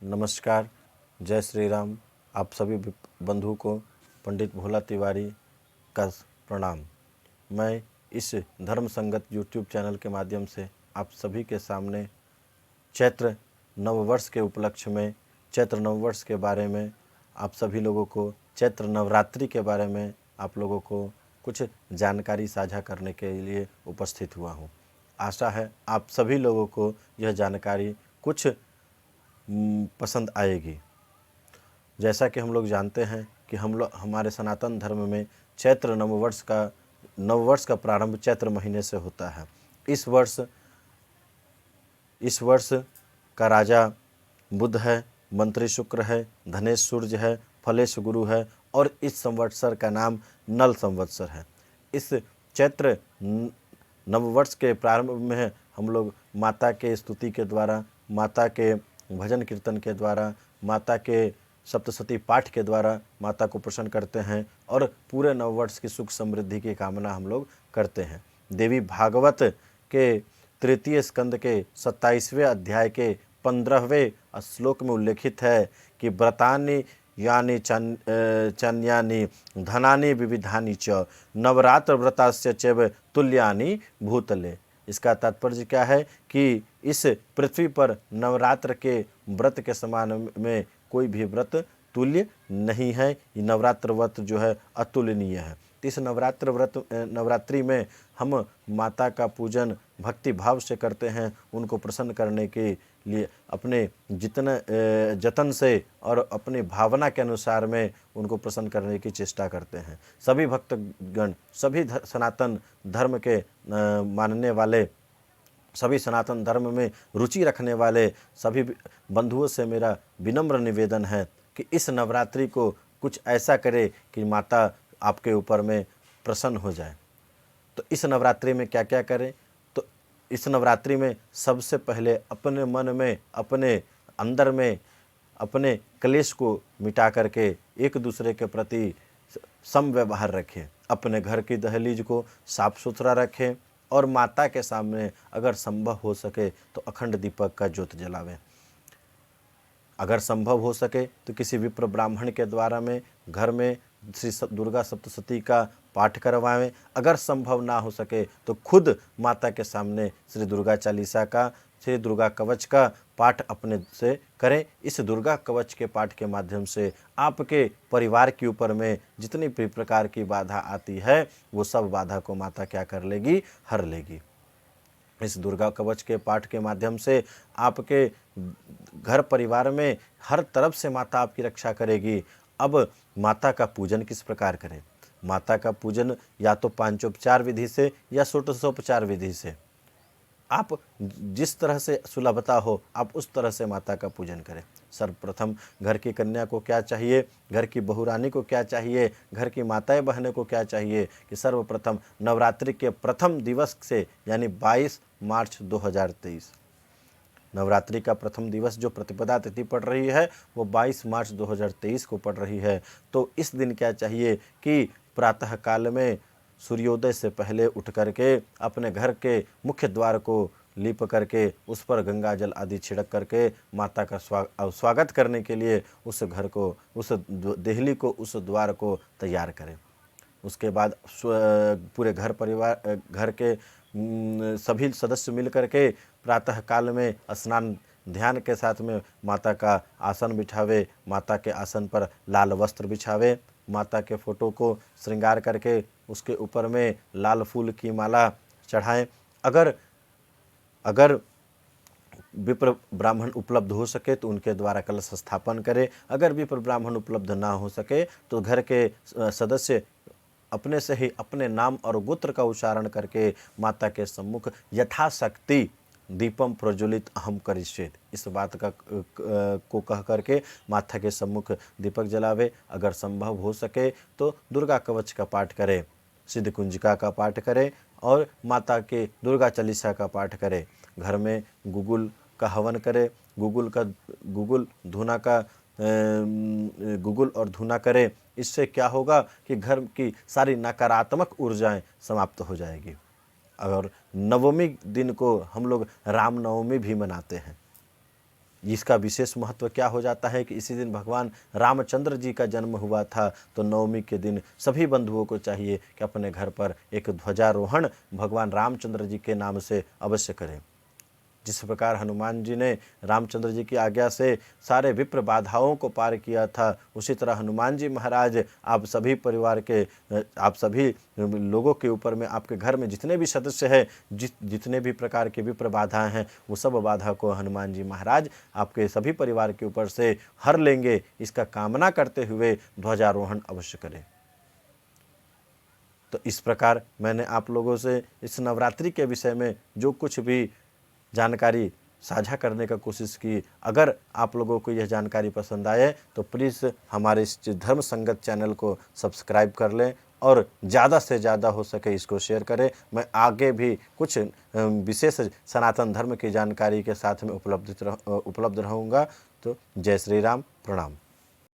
नमस्कार, जय श्री राम। आप सभी बंधु को पंडित भोला तिवारी का प्रणाम। मैं इस धर्म संगत यूट्यूब चैनल के माध्यम से आप सभी के सामने चैत्र नववर्ष के उपलक्ष्य में, चैत्र नववर्ष के बारे में, आप सभी लोगों को चैत्र नवरात्रि के बारे में आप लोगों को कुछ जानकारी साझा करने के लिए उपस्थित हुआ हूँ। आशा है आप सभी लोगों को यह जानकारी कुछ पसंद आएगी। जैसा कि हम लोग जानते हैं कि हमारे सनातन धर्म में चैत्र नववर्ष का प्रारंभ चैत्र महीने से होता है। इस वर्ष का राजा बुध है, मंत्री शुक्र है, धनेश सूर्य है, फलेश गुरु है और इस संवत्सर का नाम नल संवत्सर है। इस चैत्र नववर्ष के प्रारंभ में हम लोग माता के स्तुति के द्वारा, माता के भजन कीर्तन के द्वारा, माता के सप्तशती पाठ के द्वारा माता को प्रसन्न करते हैं और पूरे नववर्ष की सुख समृद्धि की कामना हम लोग करते हैं। देवी भागवत के तृतीय स्कंद के 27वें अध्याय के 15वें श्लोक में उल्लेखित है कि व्रतानि यानि चन्यानि धनानि विविधानि च नवरात्र व्रतास्य चैव तुल्यानि भूतले। इसका तात्पर्य क्या है कि इस पृथ्वी पर नवरात्र के व्रत के समान में कोई भी व्रत तुल्य नहीं है। ये नवरात्र व्रत जो है अतुलनीय है। इस नवरात्रि में हम माता का पूजन भक्ति भाव से करते हैं। उनको प्रसन्न करने के लिए अपने जितने जतन से और अपनी भावना के अनुसार में उनको प्रसन्न करने की चेष्टा करते हैं। सभी भक्तगण, सभी सनातन धर्म के मानने वाले, सभी सनातन धर्म में रुचि रखने वाले सभी बंधुओं से मेरा विनम्र निवेदन है कि इस नवरात्रि को कुछ ऐसा करे कि माता आपके ऊपर में प्रसन्न हो जाए। तो इस नवरात्रि में क्या क्या करें? तो इस नवरात्रि में सबसे पहले अपने मन में, अपने अंदर में अपने क्लेश को मिटा करके एक दूसरे के प्रति समव्यवहार रखें। अपने घर की दहलीज को साफ सुथरा रखें और माता के सामने अगर संभव हो सके तो अखंड दीपक का ज्योत जलावें। अगर संभव हो सके तो किसी विप्र ब्राह्मण के द्वारा में घर में श्री दुर्गा सप्तशती का पाठ करवाएं। अगर संभव ना हो सके तो खुद माता के सामने श्री दुर्गा चालीसा का, श्री दुर्गा कवच का पाठ अपने से करें। इस दुर्गा कवच के पाठ के माध्यम से आपके परिवार के ऊपर में जितनी भी प्रकार की बाधा आती है वो सब बाधा को माता क्या कर लेगी? हर लेगी। इस दुर्गा कवच के पाठ के माध्यम से आपके घर परिवार में हर तरफ से माता आपकी रक्षा करेगी। अब माता का पूजन किस प्रकार करें? माता का पूजन या तो पांचोपचार विधि से या षोडशोपचार विधि से, आप जिस तरह से सुलभता हो आप उस तरह से माता का पूजन करें। सर्वप्रथम घर की कन्या को क्या चाहिए, घर की बहुरानी को क्या चाहिए, घर की माताएं बहनें को क्या चाहिए कि सर्वप्रथम नवरात्रि के प्रथम दिवस से यानी 22 मार्च 2023, नवरात्रि का प्रथम दिवस जो प्रतिपदा तिथि पड़ रही है वो 22 मार्च 2023 को पड़ रही है। तो इस दिन क्या चाहिए कि प्रातः काल में सूर्योदय से पहले उठ करके अपने घर के मुख्य द्वार को लीप करके उस पर गंगा जल आदि छिड़क करके माता का स्वागत करने के लिए उस घर को, उस देहली को, उस द्वार को तैयार करें। उसके बाद पूरे घर परिवार, घर के सभी सदस्य मिल करके प्रातः काल में स्नान ध्यान के साथ में माता का आसन बिछावे। माता के आसन पर लाल वस्त्र बिछावे। माता के फोटो को श्रृंगार करके उसके ऊपर में लाल फूल की माला चढ़ाएं। अगर विप्र ब्राह्मण उपलब्ध हो सके तो उनके द्वारा कलश स्थापन करें। अगर विप्र ब्राह्मण उपलब्ध ना हो सके तो घर के सदस्य अपने से ही अपने नाम और गोत्र का उच्चारण करके माता के सम्मुख यथाशक्ति दीपम प्रज्वलित अहम करिष्येत, इस बात का को कह करके माता के सम्मुख दीपक जलावे। अगर संभव हो सके तो दुर्गा कवच का पाठ करें, सिद्ध कुंजिका का पाठ करें और माता के दुर्गा चालीसा का पाठ करें। घर में गुगुल का हवन करें। गुगुल और धूना करें। इससे क्या होगा कि घर की सारी नकारात्मक ऊर्जाएं समाप्त हो जाएगी। और नवमी दिन को हम लोग रामनवमी भी मनाते हैं। इसका विशेष महत्व क्या हो जाता है कि इसी दिन भगवान रामचंद्र जी का जन्म हुआ था। तो नवमी के दिन सभी बंधुओं को चाहिए कि अपने घर पर एक ध्वजारोहण भगवान रामचंद्र जी के नाम से अवश्य करें। जिस प्रकार हनुमान जी ने रामचंद्र जी की आज्ञा से सारे विप्र बाधाओं को पार किया था, उसी तरह हनुमान जी महाराज आप सभी परिवार के आप सभी लोगों के ऊपर में, आपके घर में जितने भी सदस्य हैं, जितने भी प्रकार के विप्र बाधाएं हैं, वो सब बाधा को हनुमान जी महाराज आपके सभी परिवार के ऊपर से हर लेंगे। इसका कामना करते हुए ध्वजारोहण अवश्य करें। तो इस प्रकार मैंने आप लोगों से इस नवरात्रि के विषय में जो कुछ भी जानकारी साझा करने का कोशिश की। अगर आप लोगों को यह जानकारी पसंद आए तो प्लीज़ हमारे इस धर्म संगत चैनल को सब्सक्राइब कर लें और ज़्यादा से ज़्यादा हो सके इसको शेयर करें। मैं आगे भी कुछ विशेष सनातन धर्म की जानकारी के साथ में उपलब्ध रहूँगा। तो जय श्री राम, प्रणाम।